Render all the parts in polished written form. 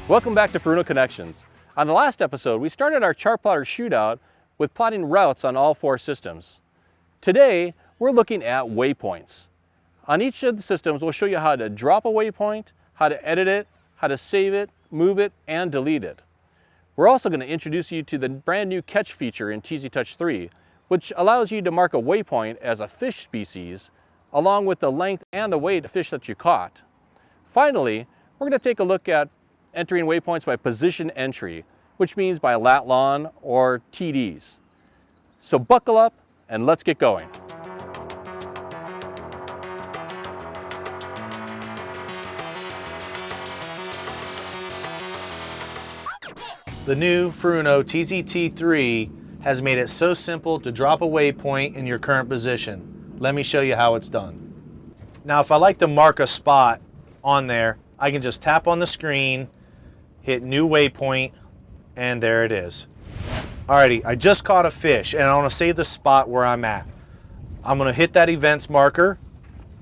Welcome back to Furuno Connections. On the last episode, we started our chart plotter shootout with plotting routes on all 4 systems. Today, we're looking at waypoints. On each of the systems, we'll show you how to drop a waypoint, how to edit it, how to save it, move it, and delete it. We're also going to introduce you to the brand new Catch feature in TZtouch 3, which allows you to mark a waypoint as a fish species, along with the length and the weight of fish that you caught. Finally, we're going to take a look at entering waypoints by position entry, which means by lat long or TDs. So buckle up and let's get going. The new Furuno TZT3 has made it so simple to drop a waypoint in your current position. Let me show you how it's done. Now, if I like to mark a spot on there, I can just tap on the screen, hit new waypoint, and there it is. Alrighty, I just caught a fish and I want to save the spot where I'm at. I'm going to hit that events marker,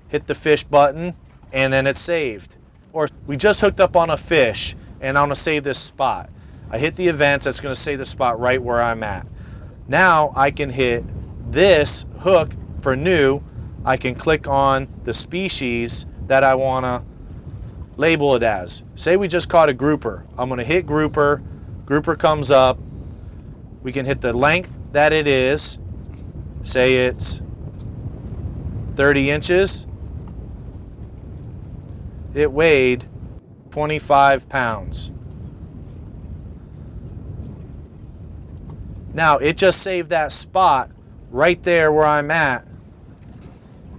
hit the fish button, and then it's saved. Or we just hooked up on a fish and I want to save this spot. I hit the events, that's going to save the spot right where I'm at. Now I can hit this hook for new. I can click on the species that I want to label it as. Say we just caught a grouper. I'm going to hit grouper. Grouper comes up. We can hit the length that it is. Say it's 30 inches. It weighed 25 pounds. Now it just saved that spot right there where I'm at,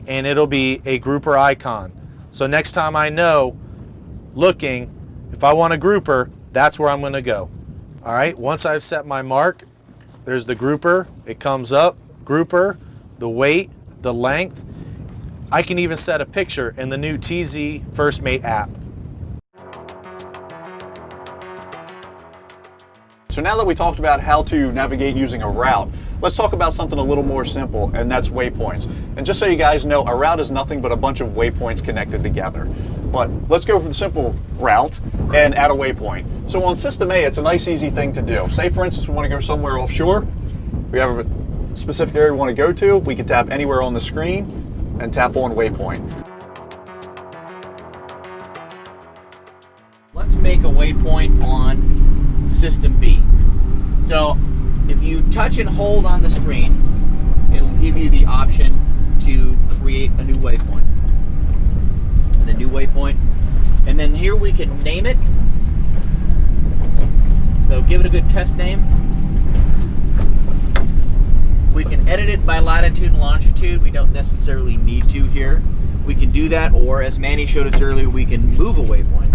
and it'll be a grouper icon. So next time I know, looking, if I want a grouper, that's where I'm going to go. All right, once I've set my mark, there's the grouper. It comes up, grouper, the weight, the length. I can even set a picture in the new TZ First Mate app. So now that we talked about how to navigate using a route, let's talk about something a little more simple, and that's waypoints. And just so you guys know, a route is nothing but a bunch of waypoints connected together. But let's go for the simple route and add a waypoint. So on System A, it's a nice, easy thing to do. Say, for instance, we want to go somewhere offshore. We have a specific area we want to go to. We can tap anywhere on the screen and tap on waypoint. Let's make a waypoint on System B. So if you touch and hold on the screen, it'll give you the option to create a new waypoint. And the new waypoint. And then here we can name it. So give it a good test name. We can edit it by latitude and longitude. We don't necessarily need to here. We can do that, or as Manny showed us earlier, we can move a waypoint.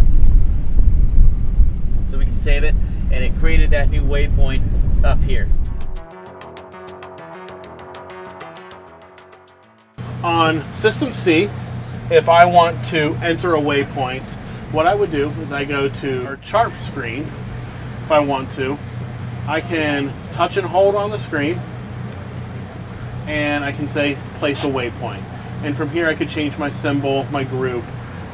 So we can save it, and it created that new waypoint up here. On System C, if I want to enter a waypoint, what I would do is I go to our chart screen. If I want to, I can touch and hold on the screen, and I can say place a waypoint. And from here I could change my symbol, my group,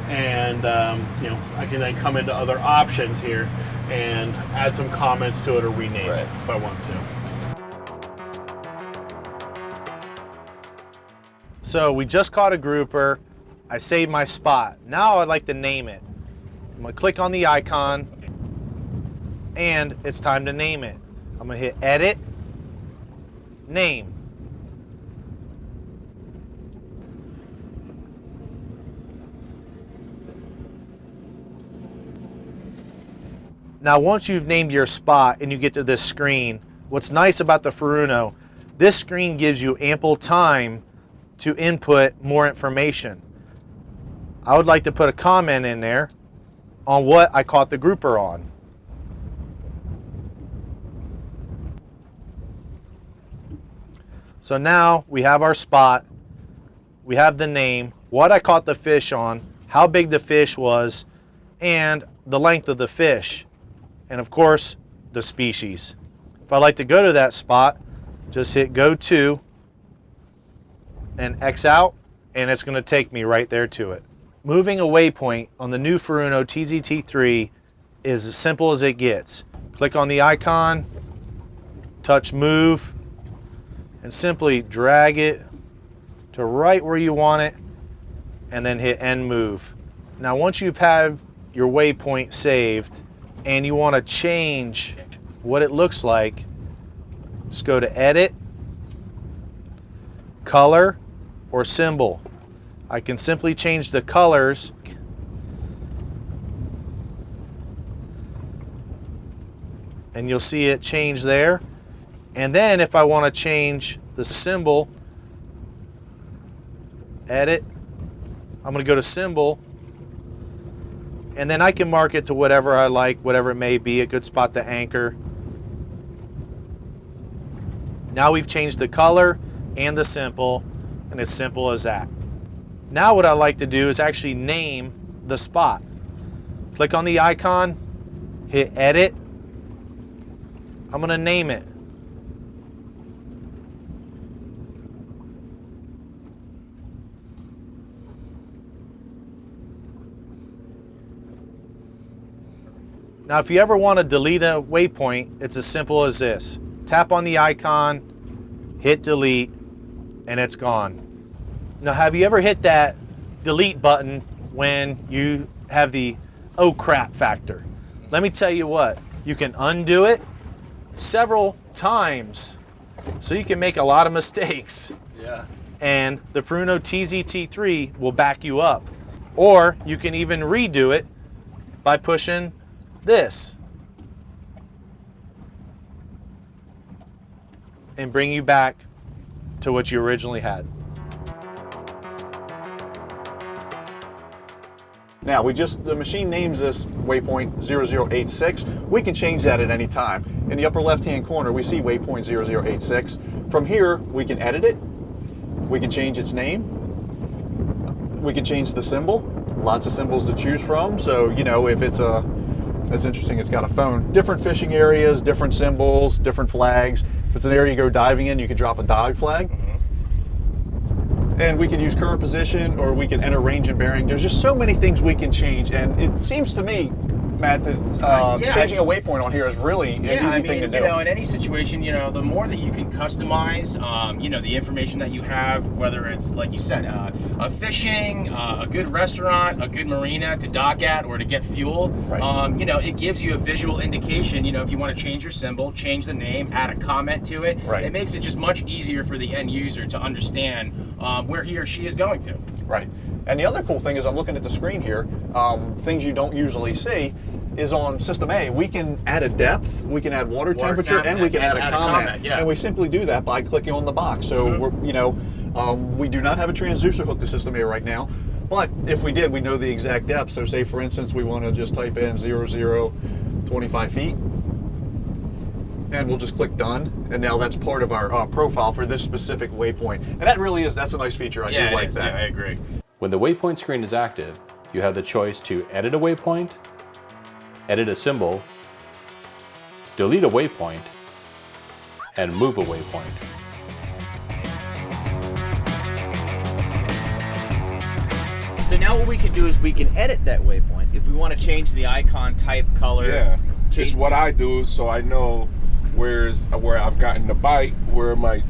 and I can then come into other options here and add some comments to it or rename it if I want to. So we just caught a grouper. I saved my spot. Now I'd like to name it. I'm going to click on the icon, and it's time to name it. I'm going to hit edit, name. Now, once you've named your spot and you get to this screen, what's nice about the Furuno, this screen gives you ample time to input more information. I would like to put a comment in there on what I caught the grouper on. So now we have our spot, we have the name, what I caught the fish on, how big the fish was, and the length of the fish. And of course, the species. If I like to go to that spot, just hit go to and X out, and it's going to take me right there to it. Moving a waypoint on the new Furuno TZT3 is as simple as it gets. Click on the icon, touch move, and simply drag it to right where you want it, and then hit end move. Now once you've had your waypoint saved and you want to change what it looks like, just go to edit, color, or symbol. I can simply change the colors and you'll see it change there. And then if I want to change the symbol, edit, I'm going to go to symbol, and then I can mark it to whatever I like, whatever it may be, a good spot to anchor. Now we've changed the color and the symbol, and it's simple as that. Now what I like to do is actually name the spot. Click on the icon, hit edit. I'm going to name it. Now if you ever want to delete a waypoint, it's as simple as this. Tap on the icon, hit delete, and it's gone. Now have you ever hit that delete button when you have the oh crap factor? Let me tell you what, you can undo it several times, so you can make a lot of mistakes. Yeah. And the Furuno TZT3 will back you up. Or you can even redo it by pushing this and bring you back to what you originally had. Now, the machine names this waypoint 0086. We can change that at any time. In the upper left-hand corner, we see waypoint 0086. From here, we can edit it. We can change its name. We can change the symbol. Lots of symbols to choose from. So, you know, if it's interesting, it's got a phone. Different fishing areas, different symbols, different flags. If it's an area you go diving in, you can drop a dive flag. And we can use current position, or we can enter range and bearing. There's just so many things we can change, and it seems to me, Matt, that changing a waypoint on here is really an easy thing to do. You know, in any situation, you know, the more that you can customize, you know, the information that you have, whether it's, like you said, a fishing, a good restaurant, a good marina to dock at or to get fuel, Right. you know, it gives you a visual indication. You know, if you want to change your symbol, change the name, add a comment to it, Right. It makes it just much easier for the end user to understand where he or she is going to. Right. And the other cool thing is, I'm looking at the screen here, things you don't usually see is on System A, we can add a depth, we can add water temperature, and we can add a comment. Yeah. And we simply do that by clicking on the box. So, we're, you know, we do not have a transducer hooked to System A right now, but if we did, we know the exact depth. So say, for instance, we want to just type in 25 feet, and we'll just click done, and now that's part of our profile for this specific waypoint. And that really is, that's a nice feature. I do like that. Yeah, I agree. When the waypoint screen is active, you have the choice to edit a waypoint, edit a symbol, delete a waypoint, and move a waypoint. So now what we can do is we can edit that waypoint. If we want to change the icon type, color. Yeah, change it's what I do, so I know where I've gotten the bite, where my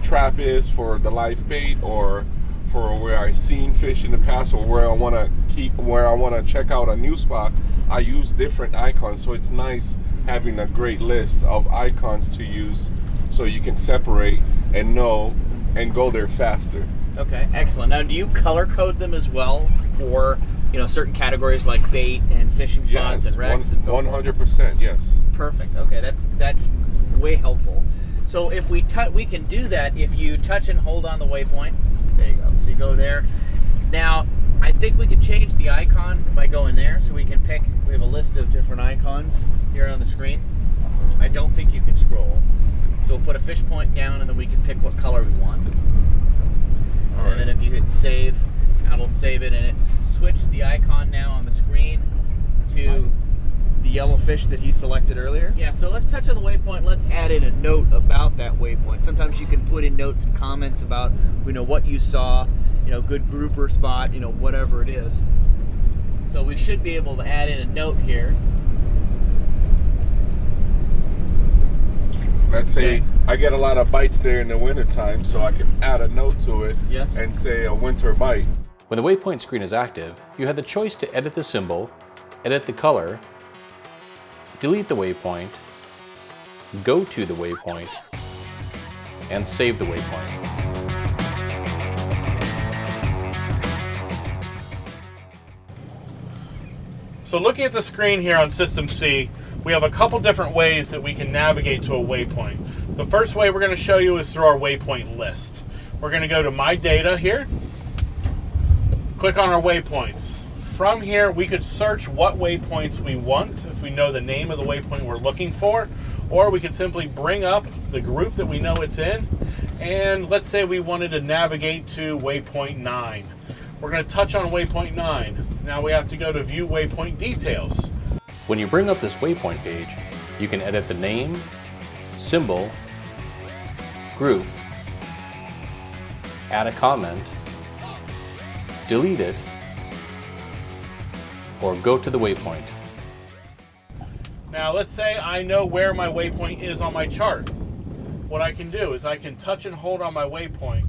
trap is for the live bait, or for where I've seen fish in the past, or where I want to check out a new spot. I use different icons, so it's nice having a great list of icons to use, so you can separate and know and go there faster. Okay, excellent. Now, do you color code them as well for, you know, certain categories like bait and fishing spots and wrecks and so forth? 100%, yes. Perfect. Okay, that's way helpful. So if we can do that if you touch and hold on the waypoint. There you go. So you go there. Now, I think we can change the icon by going there, so we can pick. We have a list of different icons here on the screen. I don't think you can scroll. So we'll put a fish point down, and then we can pick what color we want. And then if you hit save, it'll save it, and it's switched the icon now on the screen to the yellow fish that he selected earlier. Yeah, so let's touch on the waypoint. Let's add in a note about that waypoint. Sometimes you can put in notes and comments about, you know, what you saw, you know, good grouper spot, you know, whatever it is. So we should be able to add in a note here. Let's say I get a lot of bites there in the wintertime, so I can add a note to it and say a winter bite. When the waypoint screen is active, you have the choice to edit the symbol, edit the color, delete the waypoint, go to the waypoint, and save the waypoint. So looking at the screen here on System C, we have a couple different ways that we can navigate to a waypoint. The first way we're going to show you is through our waypoint list. We're going to go to My Data here, click on our waypoints. From here, we could search what waypoints we want if we know the name of the waypoint we're looking for, or we could simply bring up the group that we know it's in, and let's say we wanted to navigate to waypoint 9. We're going to touch on waypoint 9. Now we have to go to View Waypoint Details. When you bring up this waypoint page, you can edit the name, symbol, group, add a comment, delete it, or go to the waypoint. Now let's say I know where my waypoint is on my chart. What I can do is I can touch and hold on my waypoint.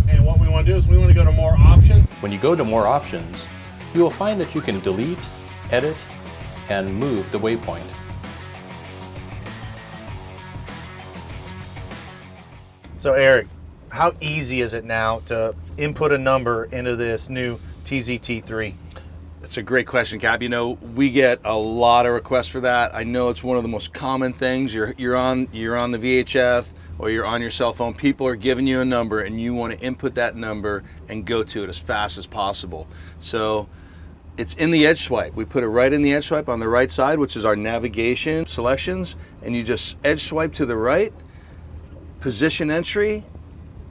And what we want to do is we want to go to More Options. When you go to More Options, you will find that you can delete, edit, and move the waypoint. So Eric, how easy is it now to input a number into this new TZT3? That's a great question, Cap. You know, we get a lot of requests for that. I know it's one of the most common things. You're on the VHF or you're on your cell phone. People are giving you a number and you want to input that number and go to it as fast as possible. So it's in the edge swipe. We put it right in the edge swipe on the right side, which is our navigation selections, and you just edge swipe to the right, position entry,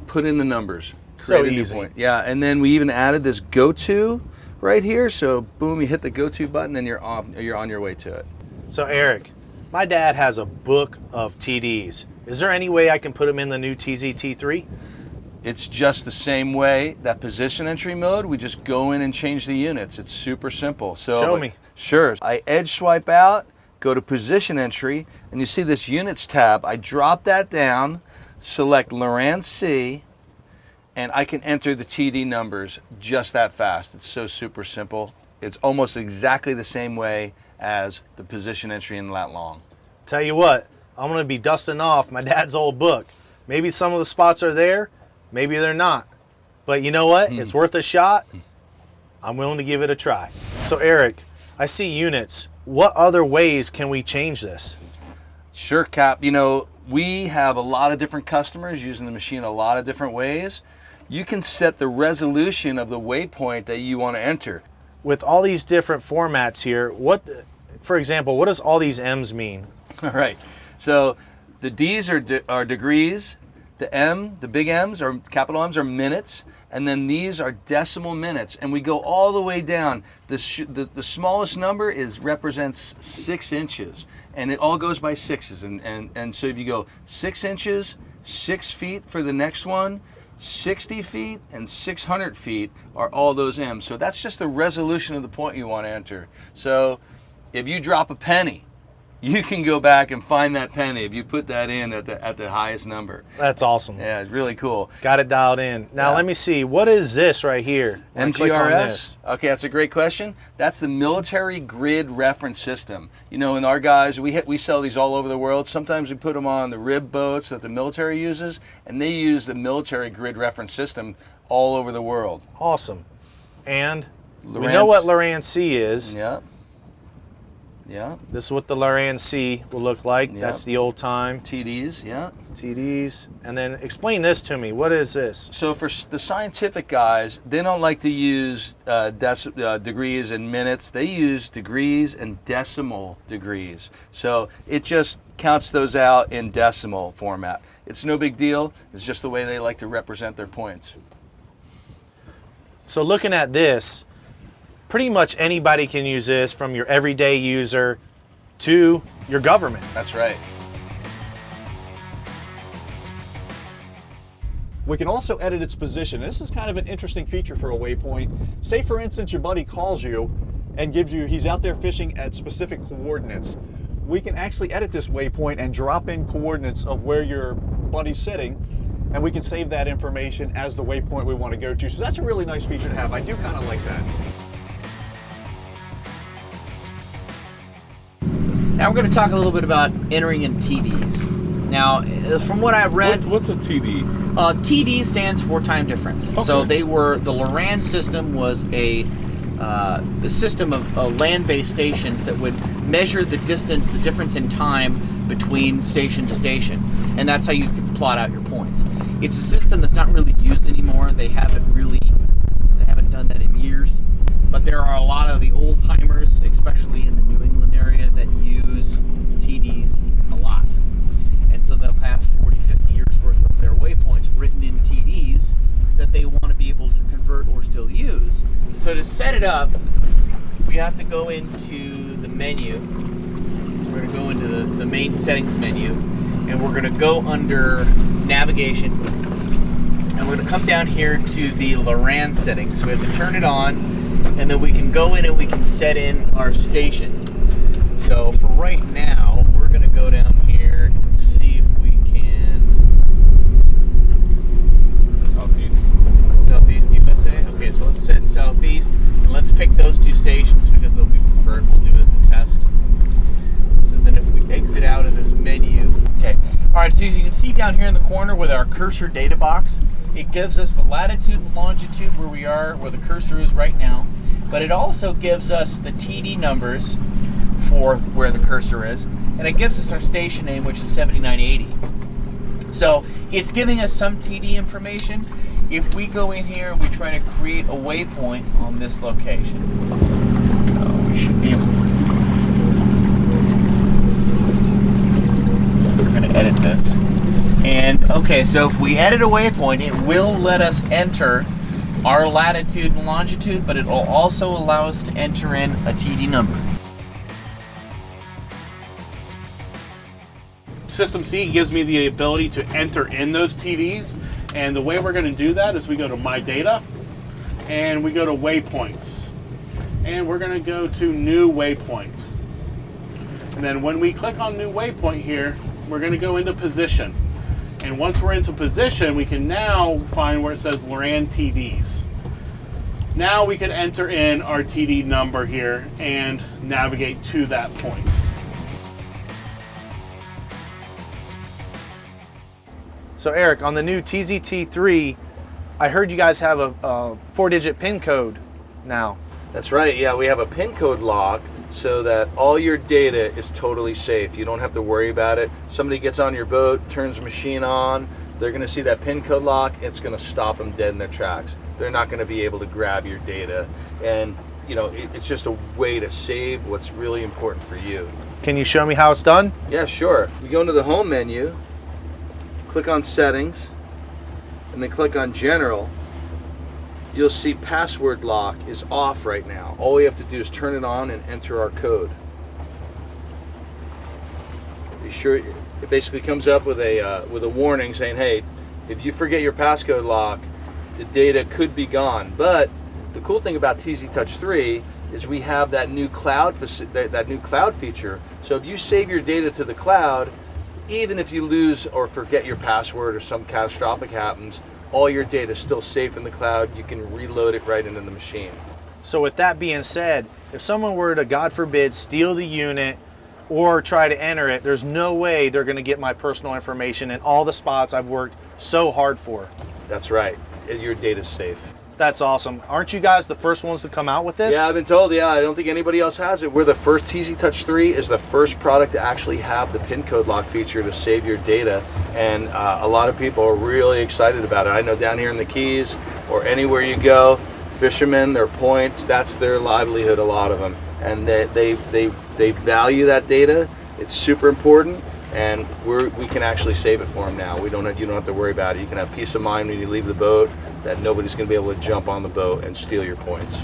put in the numbers. So create a new easy. point. Yeah, and then we even added this go to right here. So boom, you hit the go to button and you're on your way to it. So Eric, my dad has a book of TDs. Is there any way I can put them in the new TZT3? It's just the same way, that position entry mode, we just go in and change the units. It's super simple. So Show me. Sure. I edge swipe out, go to position entry, and you see this units tab. I drop that down, select Loran C, and I can enter the TD numbers just that fast. It's so super simple. It's almost exactly the same way as the position entry in lat long. Tell you what, I'm going to be dusting off my dad's old book. Maybe some of the spots are there, maybe they're not. But you know what? It's worth a shot. I'm willing to give it a try. So Eric, I see units. What other ways can we change this? Sure, Cap. You know, we have a lot of different customers using the machine a lot of different ways. You can set the resolution of the waypoint that you want to enter. With all these different formats here, for example, what does all these M's mean? All right. So the D's are degrees, the big M's or capital M's are minutes, and then these are decimal minutes. And we go all the way down. The smallest number represents 6 inches, and it all goes by sixes. And so if you go 6 inches, 6 feet for the next one, 60 feet and 600 feet are all those M's. So that's just the resolution of the point you want to enter. So if you drop a penny, you can go back and find that penny if you put that in at the highest number. That's awesome. Yeah, it's really cool. Got it dialed in. Now let me see, what is this right here? When I click on this. Okay, that's a great question. That's the military grid reference system. You know, in our guys, we sell these all over the world. Sometimes we put them on the rib boats that the military uses, and they use the military grid reference system all over the world. Awesome. And we know what Loran C is. Yeah. Yeah. This is what the Loran C will look like. Yep. That's the old time. TDs, yeah. TDs. And then explain this to me. What is this? So for the scientific guys, they don't like to use degrees and minutes. They use degrees and decimal degrees. So it just counts those out in decimal format. It's no big deal. It's just the way they like to represent their points. So looking at this, pretty much anybody can use this, from your everyday user to your government. That's right. We can also edit its position. This is kind of an interesting feature for a waypoint. Say for instance your buddy calls you and gives you, he's out there fishing at specific coordinates. we can actually edit this waypoint and drop in coordinates of where your buddy's sitting, and we can save that information as the waypoint we want to go to. So that's a really nice feature to have. I do kind of like that. Now we're going to talk a little bit about entering in TDs. Now, from what I've read, What's a TD? TD stands for time difference. Okay. So the Loran system was the system of land-based stations that would measure the distance, the difference in time between station to station, and that's how you could plot out your points. It's a system that's not really used anymore. They haven't done that in years, but there are a lot of the old timers, especially in the New England area, that use TDs a lot. And so they'll have 40, 50 years worth of their waypoints written in TDs that they want to be able to convert or still use. So to set it up, we have to go into the menu. We're going to go into the main settings menu, and we're going to go under navigation, and we're going to come down here to the Loran settings. So we have to turn it on, and then we can go in and we can set in our station. So for right now, we're going to go down here and see if we can... Southeast USA. Okay, so let's set Southeast, and let's pick those two stations because they'll be preferred. We'll do it as a test. So then if we exit out of this menu... Okay, alright, so as you can see down here in the corner with our cursor data box, it gives us the latitude and longitude where we are, where the cursor is right now, but it also gives us the TD numbers for where the cursor is, and it gives us our station name, which is 7980. So it's giving us some TD information. If we go in here and we try to create a waypoint on this location, so we should be able to... We're going to edit this. And okay, so if we edit a waypoint, it will let us enter our latitude and longitude, but it will also allow us to enter in a TD number. System C gives me the ability to enter in those TDs, and the way we're going to do that is we go to My Data, and we go to Waypoints, and we're going to go to New Waypoint. And then when we click on New Waypoint here, we're going to go into Position. And once we're into Position, we can now find where it says Loran TDs. Now we can enter in our TD number here and navigate to that point. So Eric, on the new TZT3, I heard you guys have a 4-digit PIN code now. That's right, yeah, we have a PIN code lock so that all your data is totally safe. You don't have to worry about it. Somebody gets on your boat, turns the machine on, they're gonna see that PIN code lock, it's gonna stop them dead in their tracks. They're not gonna be able to grab your data. And you know, it's just a way to save what's really important for you. Can you show me how it's done? Yeah, sure. We go into the home menu, click on settings, and then click on general. You'll see password lock is off right now. All we have to do is turn it on and enter our code. Be sure it basically comes up with a warning saying, hey, if you forget your passcode lock, the data could be gone. But the cool thing about TZtouch 3 is we have that new cloud feature. So if you save your data to the cloud, even if you lose or forget your password or some catastrophic happens, all your data is still safe in the cloud. You can reload it right into the machine. So with that being said, if someone were to, God forbid, steal the unit or try to enter it, there's no way they're gonna get my personal information in all the spots I've worked so hard for. That's right, your data's safe. That's awesome. Aren't you guys the first ones to come out with this? Yeah, I've been told, yeah, I don't think anybody else has it. We're the first, TZtouch 3 is the first product to actually have the PIN code lock feature to save your data. And a lot of people are really excited about it. I know down here in the Keys or anywhere you go, fishermen, their points, that's their livelihood, a lot of them. And they value that data. It's super important. And we can actually save it for them now. You don't have to worry about it. You can have peace of mind when you leave the boat that nobody's going to be able to jump on the boat and steal your points.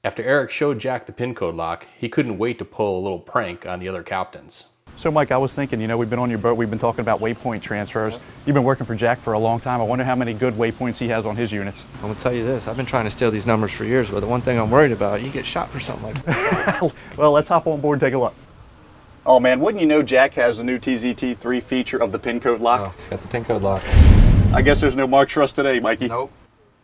After Eric showed Jack the PIN code lock, he couldn't wait to pull a little prank on the other captains. So Mike, I was thinking, you know, we've been on your boat, we've been talking about waypoint transfers. You've been working for Jack for a long time. I wonder how many good waypoints he has on his units. I'm gonna tell you this, I've been trying to steal these numbers for years, but the one thing I'm worried about, you get shot for something like that. Well, let's hop on board and take a look. Oh man, wouldn't you know Jack has the new TZT3 feature of the pin code lock? Oh, it's got the pin code lock. I guess there's no marks for us today, Mikey. Nope.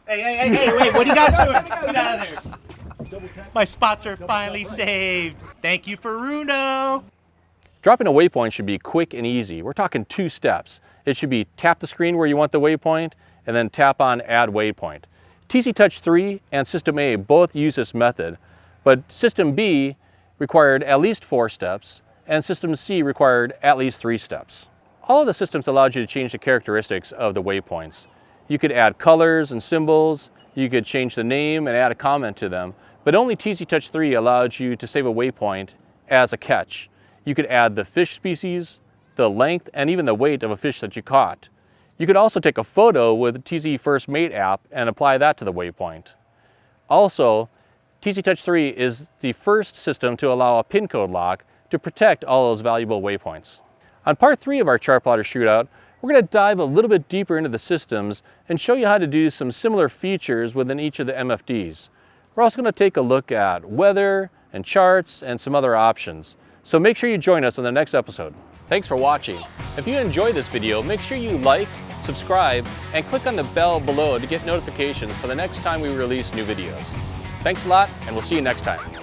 Hey, wait, what are you guys doing? Get out of there. My spots are finally saved. Thank you, Furuno. Dropping a waypoint should be quick and easy. We're talking 2 steps. It should be tap the screen where you want the waypoint and then tap on Add Waypoint. TZtouch 3 and System A both use this method, but System B required at least 4 steps and System C required at least 3 steps. All of the systems allowed you to change the characteristics of the waypoints. You could add colors and symbols, you could change the name and add a comment to them, but only TZtouch 3 allowed you to save a waypoint as a catch. You could add the fish species, the length, and even the weight of a fish that you caught. You could also take a photo with the TZ First Mate app and apply that to the waypoint. Also, TZtouch 3 is the first system to allow a pin code lock to protect all those valuable waypoints. On part 3 of our chart plotter shootout, we're going to dive a little bit deeper into the systems and show you how to do some similar features within each of the MFDs. We're also going to take a look at weather and charts and some other options. So make sure you join us on the next episode. Thanks for watching. If you enjoyed this video, make sure you like, subscribe, and click on the bell below to get notifications for the next time we release new videos. Thanks a lot, and we'll see you next time.